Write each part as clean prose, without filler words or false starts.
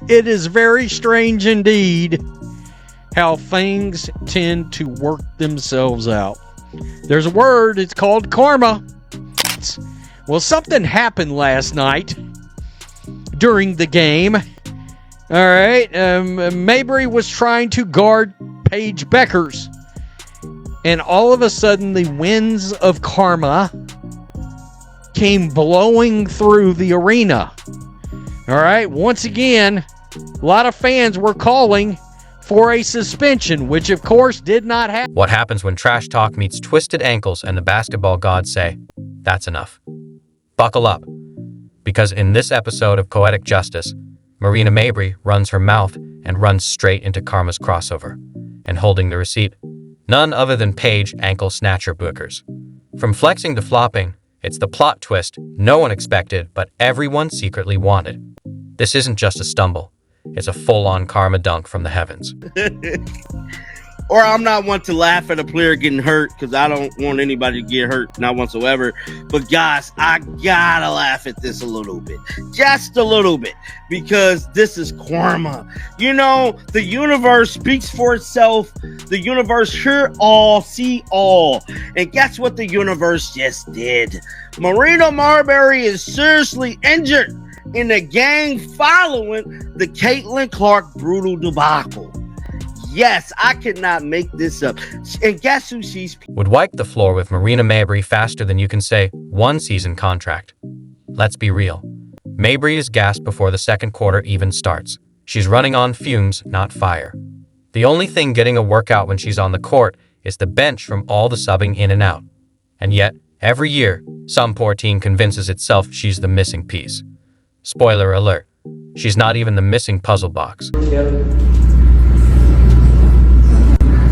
It is very strange indeed how things tend to work themselves out. There's a word, it's called karma. Well, something happened last night during the game. All right, Mabery was trying to guard Paige Bueckers. And all of a sudden, the winds of karma came blowing through the arena. All right, once again, a lot of fans were calling for a suspension, which of course did not happen. What happens when trash talk meets twisted ankles and the basketball gods say, that's enough. Buckle up, because in this episode of Poetic Justice, Marina Mabery runs her mouth and runs straight into karma's crossover, and holding the receipt, none other than Paige Ankle Snatcher Bueckers. From flexing to flopping, it's the plot twist no one expected, but everyone secretly wanted. This isn't just a stumble. It's a full-on karma dunk from the heavens. Or I'm not one to laugh at a player getting hurt because I don't want anybody to get hurt, not whatsoever. But guys, I gotta laugh at this a little bit. Just a little bit. Because this is karma. You know, the universe speaks for itself. The universe hear all, see all. And guess what the universe just did? Marina Mabery is seriously injured in the game following the Caitlin Clark brutal debacle. Yes, I could not make this up. And guess who she's... Would wipe the floor with Marina Mabery faster than you can say one season contract. Let's be real. Mabery is gassed before the second quarter even starts. She's running on fumes, not fire. The only thing getting a workout when she's on the court is the bench from all the subbing in and out. And yet, every year, some poor team convinces itself she's the missing piece. Spoiler alert, she's not even the missing puzzle box.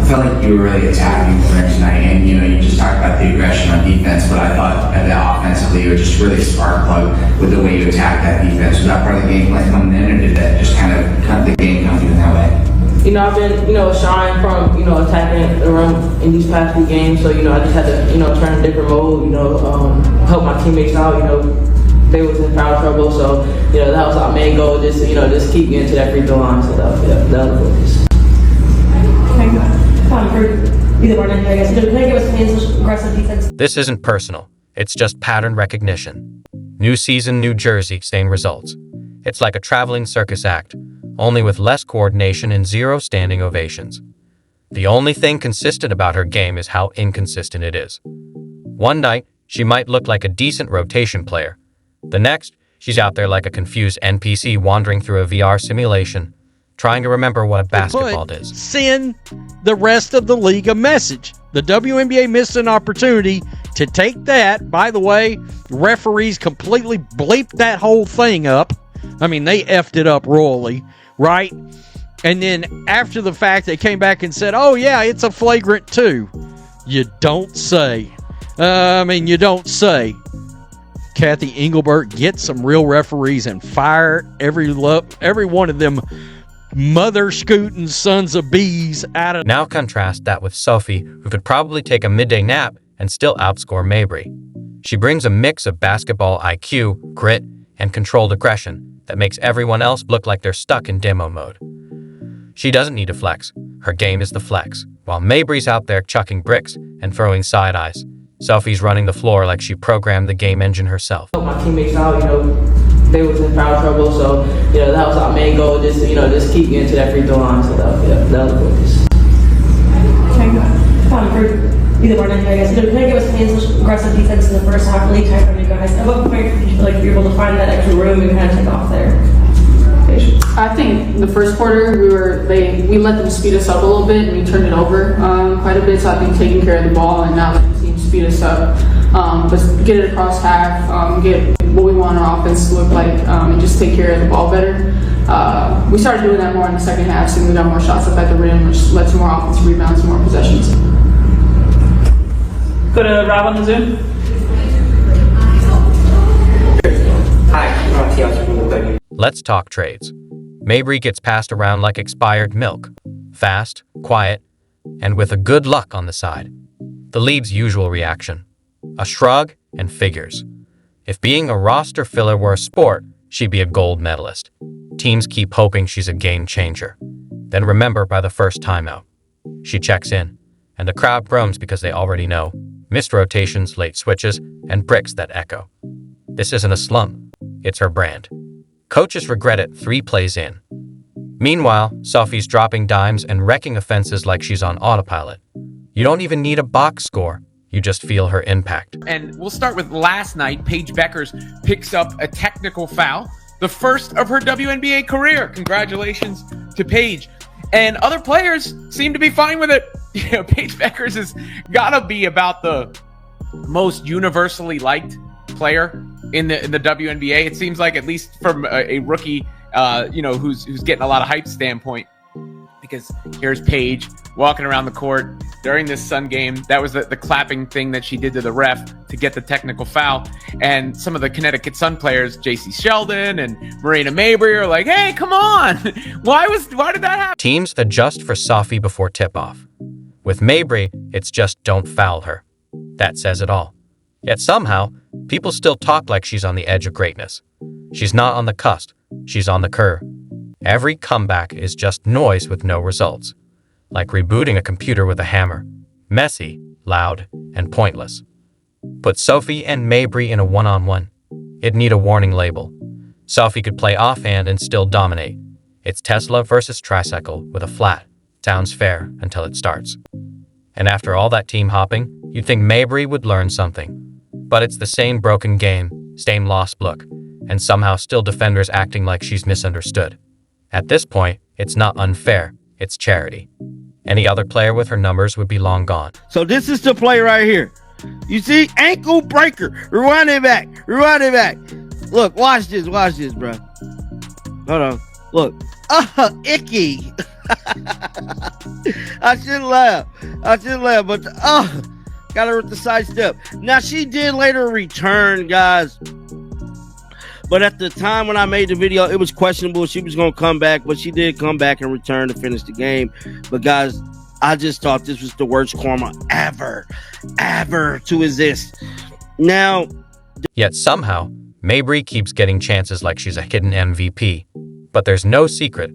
I felt like you were really attacking there tonight, and you just talked about the aggression on defense, but I thought that offensively you were just really spark plug with the way you attacked that defense. Was that part of the game plan coming in, or did that just kind of cut the game coming in that way? I've been, shying from, attacking the rim in these past few games, so, I just had to, turn a different mode, help my teammates out, they was in foul trouble, so, that was our main goal, just keep getting to that free throw line, so that was the other focus. This isn't personal. It's just pattern recognition. New season, new jersey, same results. It's like a traveling circus act, only with less coordination and zero standing ovations. The only thing consistent about her game is how inconsistent it is. One night, she might look like a decent rotation player. The next, she's out there like a confused NPC wandering through a VR simulation, trying to remember what a basketball is. Send the rest of the league a message. The WNBA missed an opportunity to take that. By the way, referees completely bleeped that whole thing up. I mean, they effed it up royally, right? And then after the fact, they came back and said, oh, yeah, it's a flagrant 2. You don't say. You don't say. Kathy Engelbert, get some real referees and fire every one of them mother-scooting sons of bees out of... Now contrast that with Sophie, who could probably take a midday nap and still outscore Mabery. She brings a mix of basketball IQ, grit, and controlled aggression that makes everyone else look like they're stuck in demo mode. She doesn't need to flex. Her game is the flex. While Mabery's out there chucking bricks and throwing side eyes, Sophie's running the floor like she programmed the game engine herself. My teammates out, they was in foul trouble, so that was our main goal, just keep getting to that free throw line, so that was the other focus. Either one of you guys, can I give us Paige's aggressive defense in the first half, really tight on you guys? At what point did you feel like you were able to find that extra room and kind of take off there? I think the first quarter we let them speed us up a little bit and we turned it over quite a bit. So I think taking care of the ball and not letting the team speed us up, but get it across half, get what we want our offense to look like, and just take care of the ball better. We started doing that more in the second half, so we got more shots up at the rim, which led to more offensive rebounds and more possessions. Go to Rob on the Zoom. Hi, Let's talk trades. Mabery gets passed around like expired milk. Fast, quiet, and with a good luck on the side. The league's usual reaction. A shrug and figures. If being a roster filler were a sport, she'd be a gold medalist. Teams keep hoping she's a game changer. Then remember by the first timeout. She checks in, and the crowd groans because they already know. Missed rotations, late switches, and bricks that echo. This isn't a slump. It's her brand. Coaches regret it 3 plays in. Meanwhile, Sophie's dropping dimes and wrecking offenses like she's on autopilot. You don't even need a box score. You just feel her impact. And we'll start with last night. Paige Bueckers picks up a technical foul, the first of her WNBA career. Congratulations to Paige. And other players seem to be fine with it. Paige Bueckers has got to be about the most universally liked player in the WNBA. It seems like, at least from a rookie, who's getting a lot of hype standpoint. Because here's Paige walking around the court during this Sun game. That was the clapping thing that she did to the ref to get the technical foul. And some of the Connecticut Sun players, J.C. Sheldon and Marina Mabery, are like, hey, come on. Why did that happen? Teams adjust for Sophie before tip-off. With Mabery, it's just don't foul her. That says it all. Yet somehow, people still talk like she's on the edge of greatness. She's not on the cusp. She's on the curve. Every comeback is just noise with no results. Like rebooting a computer with a hammer. Messy, loud, and pointless. Put Sophie and Mabery in a one-on-one. It'd need a warning label. Sophie could play offhand and still dominate. It's Tesla versus tricycle with a flat. Sounds fair until it starts. And after all that team hopping, you'd think Mabery would learn something. But it's the same broken game, same lost look, and somehow still defenders acting like she's misunderstood. At this point, it's not unfair, it's charity. Any other player with her numbers would be long gone. So this is the play right here. You see? Ankle breaker. Rewind it back. Look, watch this, bro. Hold on. Look. Icky. I shouldn't laugh, but got her with the side step. Now, she did later return, guys. But at the time when I made the video, it was questionable. She was going to come back, but she did come back and return to finish the game. But guys, I just thought this was the worst karma ever to exist. Now, yet somehow, Mabery keeps getting chances like she's a hidden MVP. But there's no secret.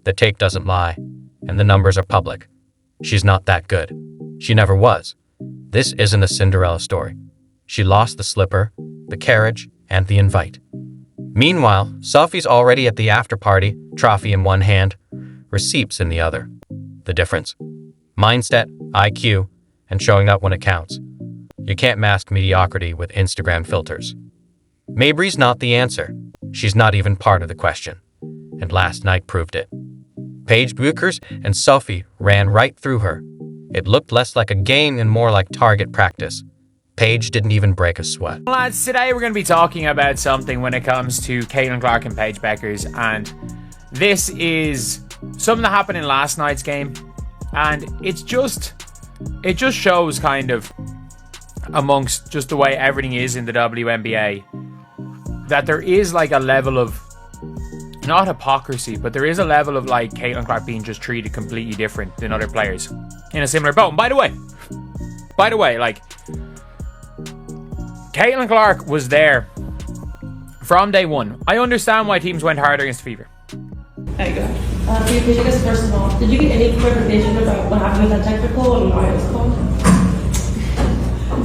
The tape doesn't lie, and the numbers are public. She's not that good. She never was. This isn't a Cinderella story. She lost the slipper, the carriage, and the invite. Meanwhile, Sophie's already at the after party, trophy in one hand, receipts in the other. The difference? Mindset, IQ, and showing up when it counts. You can't mask mediocrity with Instagram filters. Mabery's not the answer. She's not even part of the question. And last night proved it. Paige Bueckers and Sophie ran right through her. It looked less like a game and more like target practice. Paige didn't even break a sweat. Lads, today we're going to be talking about something when it comes to Caitlin Clark and Paige Bueckers, and this is something that happened in last night's game, and it just shows kind of amongst just the way everything is in the WNBA that there is like a level of not hypocrisy, but there is a level of like Caitlin Clark being just treated completely different than other players in a similar boat. And by the way, like Caitlin Clark was there from day one. I understand why teams went harder against Fever. There you go. For you, Paige, I guess first of all, did you get any clarification about what happened with that technical and why it was called?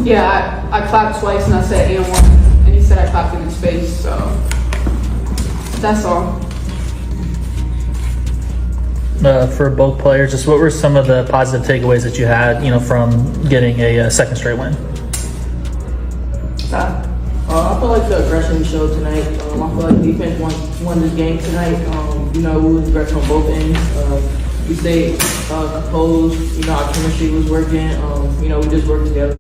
Yeah, I clapped twice and I said and one, and he said I clapped in his face, so that's all. For both players, just what were some of the positive takeaways that you had, from getting a second straight win? I feel like the aggression we showed tonight. I feel like defense won this game tonight. We was aggressive on both ends. We stayed composed. Our chemistry was working. We just worked together.